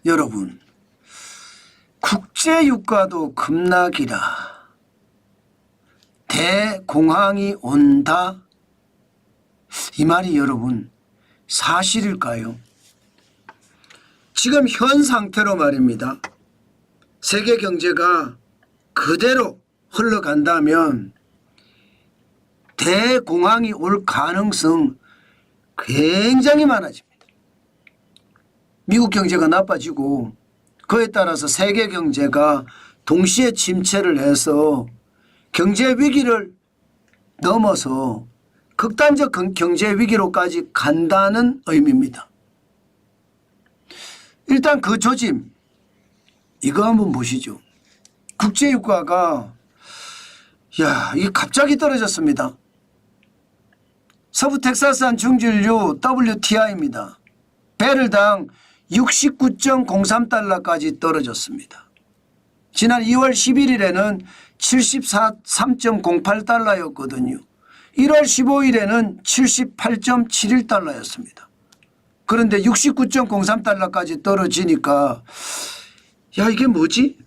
여러분, 국제유가도 급락이라 대공황이 온다. 이 말이 여러분 사실일까요? 지금 현 상태로 말입니다. 세계 경제가 그대로 흘러간다면 대공황이 올 가능성 굉장히 많아집니다. 미국 경제가 나빠지고 그에 따라서 세계 경제가 동시에 침체를 해서 경제 위기를 넘어서 극단적 경제 위기로까지 간다는 의미입니다. 일단 그 조짐 이거 한번 보시죠. 국제유가가 이게 갑자기 떨어졌습니다. 서부 텍사스산 중진류 WTI입니다. 배럴당 69.03달러까지 떨어졌습니다. 지난 2월 11일에는 73.08달러였거든요. 1월 15일에는 78.71달러였습니다. 그런데 69.03달러까지 떨어지니까 이게 뭐지?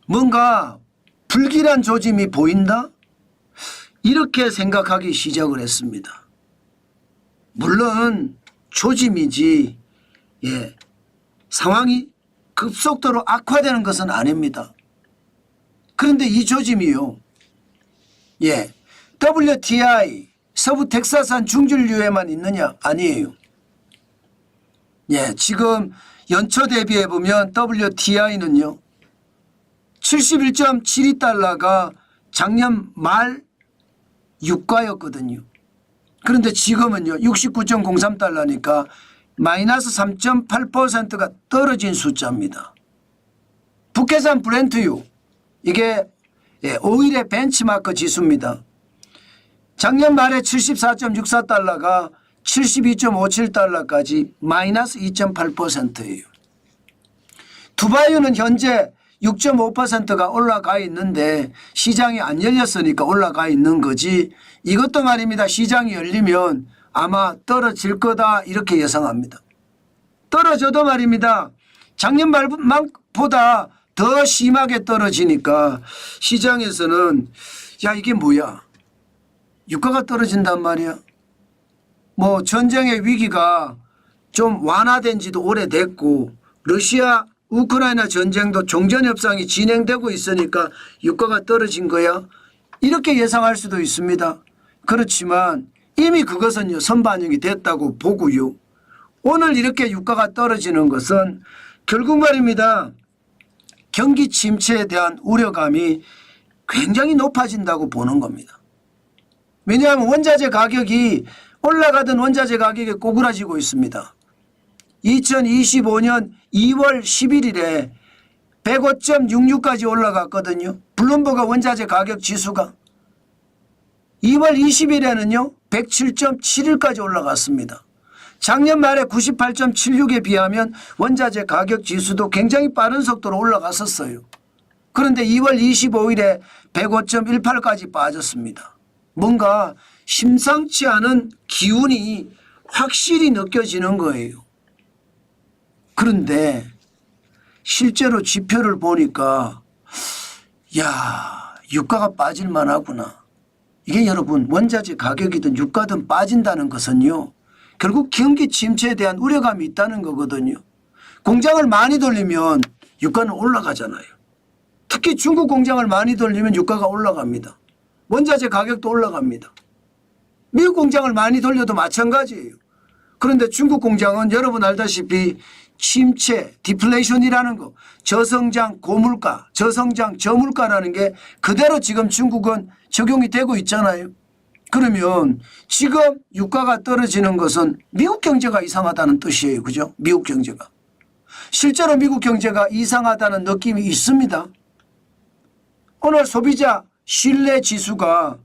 뭔가 불길한 조짐이 보인다? 이렇게 생각하기 시작을 했습니다. 물론 조짐이지 상황이 급속도로 악화되는 것은 아닙니다. 그런데 이 조짐이요. WTI 서부 텍사스산 중진류에만 있느냐? 아니에요. 지금 연초 대비해 보면 WTI는요. 71.72달러가 작년 말 유가였거든요. 그런데 지금은요. 69.03달러니까 마이너스 3.8%가 떨어진 숫자입니다. 북해산 브렌트유 이게 오일의 벤치마크 지수입니다. 작년 말에 74.64달러가 72.57달러까지 마이너스 2.8%예요. 두바이유는 현재 6.5%가 올라가 있는데 시장이 안 열렸으니까 올라가 있는 거지 이것도 말입니다. 시장이 열리면 아마 떨어질 거다 이렇게 예상합니다. 떨어져도 말입니다. 작년 말보다 더 심하게 떨어지니까 시장에서는 이게 뭐야? 유가가 떨어진단 말이야. 뭐 전쟁의 위기가 좀 완화된 지도 오래됐고 러시아 우크라이나 전쟁도 종전협상이 진행되고 있으니까 유가가 떨어진 거야. 이렇게 예상할 수도 있습니다. 그렇지만 이미 그것은요 선반영이 됐다고 보고요. 오늘 이렇게 유가가 떨어지는 것은 결국 말입니다. 경기 침체에 대한 우려감이 굉장히 높아진다고 보는 겁니다. 왜냐하면 원자재 가격이 올라가던 원자재 가격이 꼬꾸라지고 있습니다. 2025년 2월 11일에 105.66까지 올라갔거든요. 블룸버그 원자재 가격 지수가 2월 20일에는요 107.71까지 올라갔습니다. 작년 말에 98.76에 비하면 원자재 가격 지수도 굉장히 빠른 속도로 올라갔었어요. 그런데 2월 25일에 105.18까지 빠졌습니다. 뭔가 심상치 않은 기운이 확실히 느껴지는 거예요. 그런데 실제로 지표를 보니까 유가가 빠질 만하구나. 이게 여러분 원자재 가격이든 유가든 빠진다는 것은요. 결국 경기 침체에 대한 우려감이 있다는 거거든요. 공장을 많이 돌리면 유가는 올라가잖아요. 특히 중국 공장을 많이 돌리면 유가가 올라갑니다. 원자재 가격도 올라갑니다. 미국 공장을 많이 돌려도 마찬가지예요. 그런데 중국 공장은 여러분 알다시피 침체, 디플레이션이라는 거, 저성장 고물가, 저성장 저물가라는 게 그대로 지금 중국은 적용이 되고 있잖아요. 그러면 지금 유가가 떨어지는 것은 미국 경제가 이상하다는 뜻이에요. 그죠? 미국 경제가. 실제로 미국 경제가 이상하다는 느낌이 있습니다. 오늘 소비자 신뢰 지수가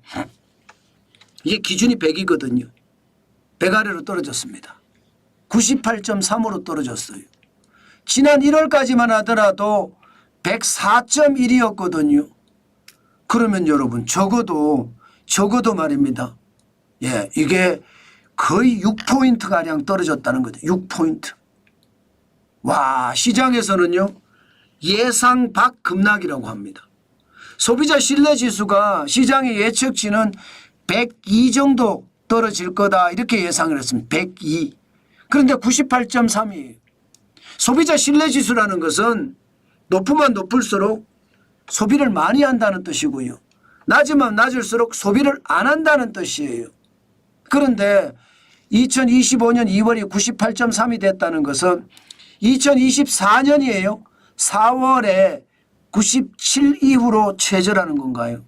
이게 기준이 100이거든요. 100 아래로 떨어졌습니다. 98.3으로 떨어졌어요. 지난 1월까지만 하더라도 104.1이었거든요. 그러면 여러분 적어도 말입니다. 이게 거의 6포인트가량 떨어졌다는 거죠. 6포인트. 와, 시장에서는요 예상 밖 급락이라고 합니다. 소비자 신뢰지수가 시장의 예측치는 102 정도 떨어질 거다 이렇게 예상을 했습니다. 102. 그런데 98.3이에요. 소비자 신뢰지수라는 것은 높으면 높을수록 소비를 많이 한다는 뜻이고요. 낮으면 낮을수록 소비를 안 한다는 뜻이에요. 그런데 2025년 2월이 98.3이 됐다는 것은 2024년이에요. 4월에 97 이후로 최저라는 건가요?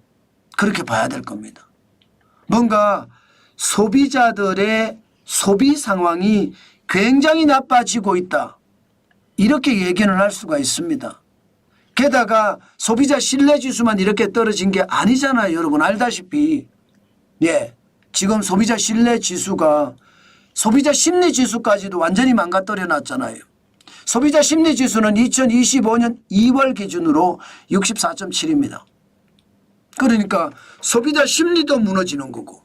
그렇게 봐야 될 겁니다. 뭔가 소비자들의 소비 상황이 굉장히 나빠지고 있다. 이렇게 예견을 할 수가 있습니다. 게다가 소비자 신뢰지수만 이렇게 떨어진 게 아니잖아요. 여러분 알다시피 예, 지금 소비자 신뢰지수가 소비자 심리지수까지도 완전히 망가뜨려 놨잖아요. 소비자 심리지수는 2025년 2월 기준으로 64.7입니다. 그러니까 소비자 심리도 무너지는 거고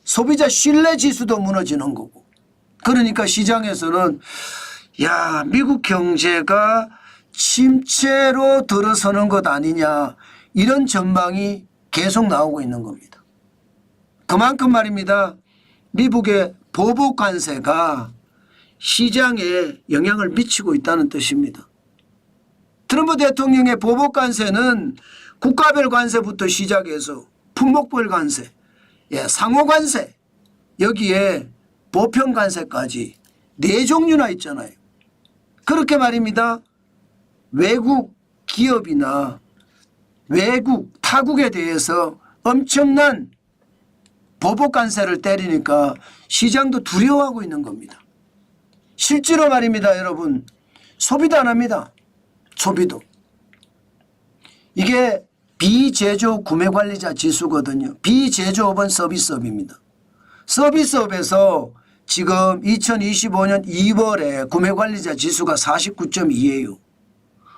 소비자 신뢰지수도 무너지는 거고 그러니까 시장에서는 야, 미국 경제가 침체로 들어서는 것 아니냐 이런 전망이 계속 나오고 있는 겁니다. 그만큼 말입니다. 미국의 보복 관세가 시장에 영향을 미치고 있다는 뜻입니다. 트럼프 대통령의 보복 관세는 국가별 관세부터 시작해서 품목별 관세, 상호 관세, 여기에 보편 관세까지 4종류나 있잖아요. 그렇게 말입니다. 외국 기업이나 외국 타국에 대해서 엄청난 보복 관세를 때리니까 시장도 두려워하고 있는 겁니다. 실제로 말입니다. 여러분 소비도 안 합니다. 소비도. 이게 비제조업 구매관리자 지수거든요. 비제조업은 서비스업입니다. 서비스업에서 지금 2025년 2월에 구매관리자 지수가 49.2예요.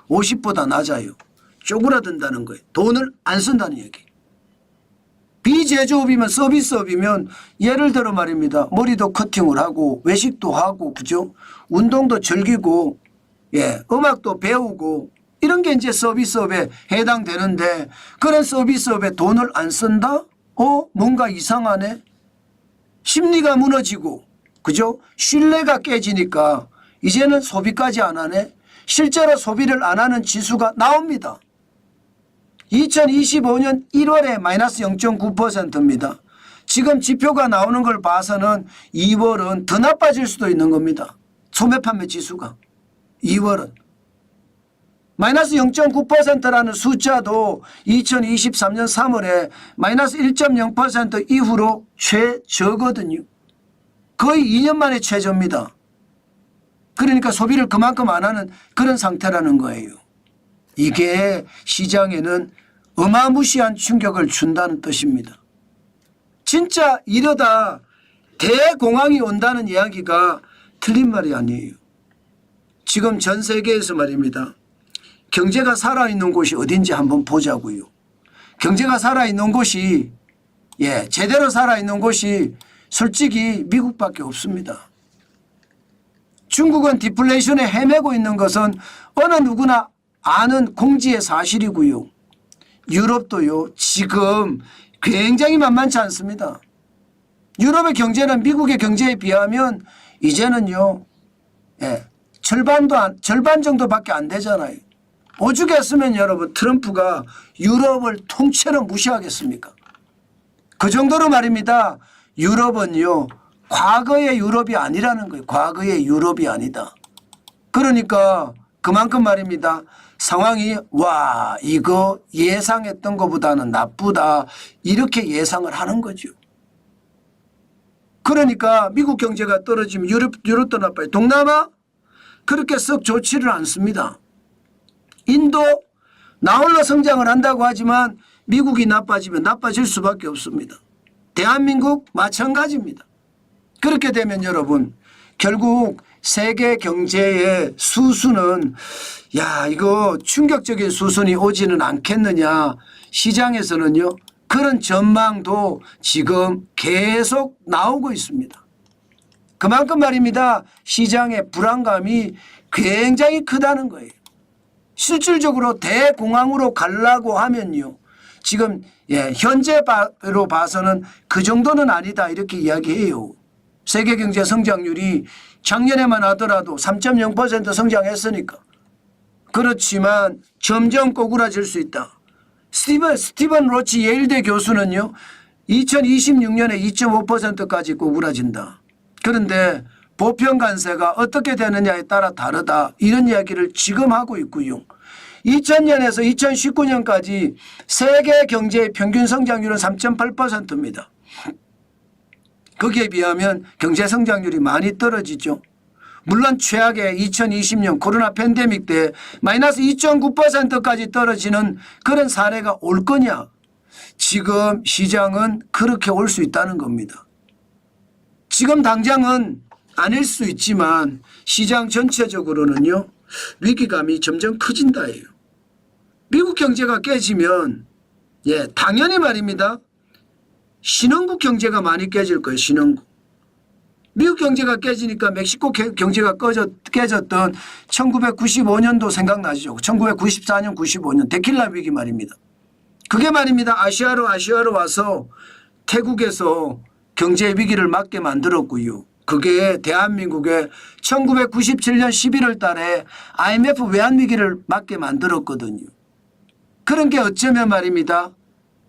50보다 낮아요. 쪼그라든다는 거예요. 돈을 안 쓴다는 얘기. 비제조업이면 서비스업이면 예를 들어 말입니다. 머리도 커팅을 하고 외식도 하고 그죠? 운동도 즐기고 음악도 배우고 이런 게 이제 서비스업에 해당되는데 그런 서비스업에 돈을 안 쓴다? 뭔가 이상하네. 심리가 무너지고 그죠? 신뢰가 깨지니까 이제는 소비까지 안 하네. 실제로 소비를 안 하는 지수가 나옵니다. 2025년 1월에 마이너스 0.9%입니다. 지금 지표가 나오는 걸 봐서는 2월은 더 나빠질 수도 있는 겁니다. 소매 판매 지수가 2월은. 마이너스 0.9%라는 숫자도 2023년 3월에 마이너스 1.0% 이후로 최저거든요. 거의 2년 만에 최저입니다. 그러니까 소비를 그만큼 안 하는 그런 상태라는 거예요. 이게 시장에는 어마무시한 충격을 준다는 뜻입니다. 진짜 이러다 대공황이 온다는 이야기가 틀린 말이 아니에요. 지금 전 세계에서 말입니다. 경제가 살아있는 곳이 어딘지 한번 보자고요. 경제가 살아있는 곳이 제대로 살아있는 곳이 솔직히 미국밖에 없습니다. 중국은 디플레이션에 헤매고 있는 것은 어느 누구나 아는 공지의 사실이고요. 유럽도요. 지금 굉장히 만만치 않습니다. 유럽의 경제는 미국의 경제에 비하면 이제는요. 절반 정도밖에 안 되잖아요. 오죽했으면 여러분 트럼프가 유럽을 통째로 무시하겠습니까? 그 정도로 말입니다. 유럽은요. 과거의 유럽이 아니라는 거예요. 과거의 유럽이 아니다. 그러니까 그만큼 말입니다. 상황이 이거 예상했던 것보다는 나쁘다 이렇게 예상을 하는 거죠. 그러니까 미국 경제가 떨어지면 유럽도 나빠요. 동남아 그렇게 썩 좋지를 않습니다. 인도 나홀로 성장을 한다고 하지만 미국이 나빠지면 나빠질 수밖에 없습니다. 대한민국 마찬가지입니다. 그렇게 되면 여러분 결국 세계 경제의 수순은 이거 충격적인 수순이 오지는 않겠느냐. 시장에서는요. 그런 전망도 지금 계속 나오고 있습니다. 그만큼 말입니다. 시장의 불안감이 굉장히 크다는 거예요. 실질적으로 대공황으로 가려고 하면요. 지금 현재로 봐서는 그 정도는 아니다 이렇게 이야기해요. 세계 경제 성장률이 작년에만 하더라도 3.0% 성장했으니까. 그렇지만 점점 꼬꾸라질 수 있다. 스티븐 로치 예일대 교수는요. 2026년에 2.5%까지 꼬꾸라진다. 그런데 보편 관세가 어떻게 되느냐에 따라 다르다. 이런 이야기를 지금 하고 있고요. 2000년에서 2019년까지 세계 경제의 평균 성장률은 3.8%입니다. 거기에 비하면 경제 성장률이 많이 떨어지죠. 물론 최악의 2020년 코로나 팬데믹 때 마이너스 2.9%까지 떨어지는 그런 사례가 올 거냐. 지금 시장은 그렇게 올 수 있다는 겁니다. 지금 당장은 아닐 수 있지만 시장 전체적으로는요. 위기감이 점점 커진다예요. 미국 경제가 깨지면 당연히 말입니다. 신흥국 경제가 많이 깨질 거예요. 신흥국. 미국 경제가 깨지니까 멕시코 경제가 깨졌던 1995년도 생각나시죠? 1994년 95년 데킬라 위기 말입니다. 그게 말입니다. 아시아로 와서 태국에서 경제 위기를 맞게 만들었고요. 그게 대한민국의 1997년 11월 달에 IMF 외환위기를 맞게 만들었거든요. 그런 게 어쩌면 말입니다.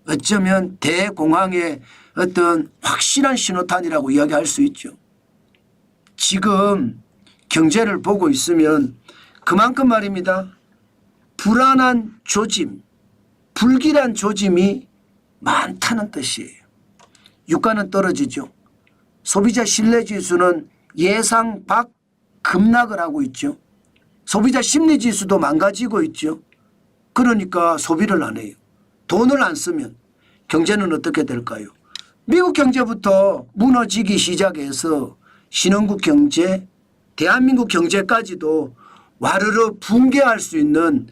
어쩌면 대공황의 어떤 확실한 신호탄이라고 이야기할 수 있죠. 지금 경제를 보고 있으면 그만큼 말입니다. 불안한 조짐, 불길한 조짐이 많다는 뜻이에요. 유가는 떨어지죠. 소비자 신뢰지수는 예상 밖 급락을 하고 있죠. 소비자 심리지수도 망가지고 있죠. 그러니까 소비를 안 해요. 돈을 안 쓰면 경제는 어떻게 될까요? 미국 경제부터 무너지기 시작해서 신흥국 경제, 대한민국 경제까지도 와르르 붕괴할 수 있는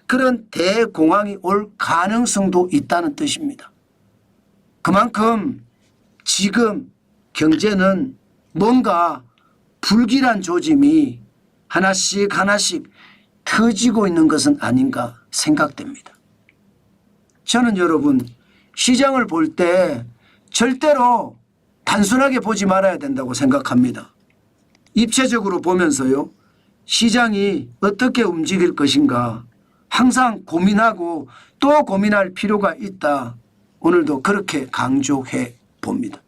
그런 대공황이 올 가능성도 있다는 뜻입니다. 그만큼 지금 경제는 뭔가 불길한 조짐이 하나씩 터지고 있는 것은 아닌가 생각됩니다. 저는 여러분 시장을 볼 때 절대로 단순하게 보지 말아야 된다고 생각합니다. 입체적으로 보면서요. 시장이 어떻게 움직일 것인가 항상 고민하고 또 고민할 필요가 있다. 오늘도 그렇게 강조해 봅니다.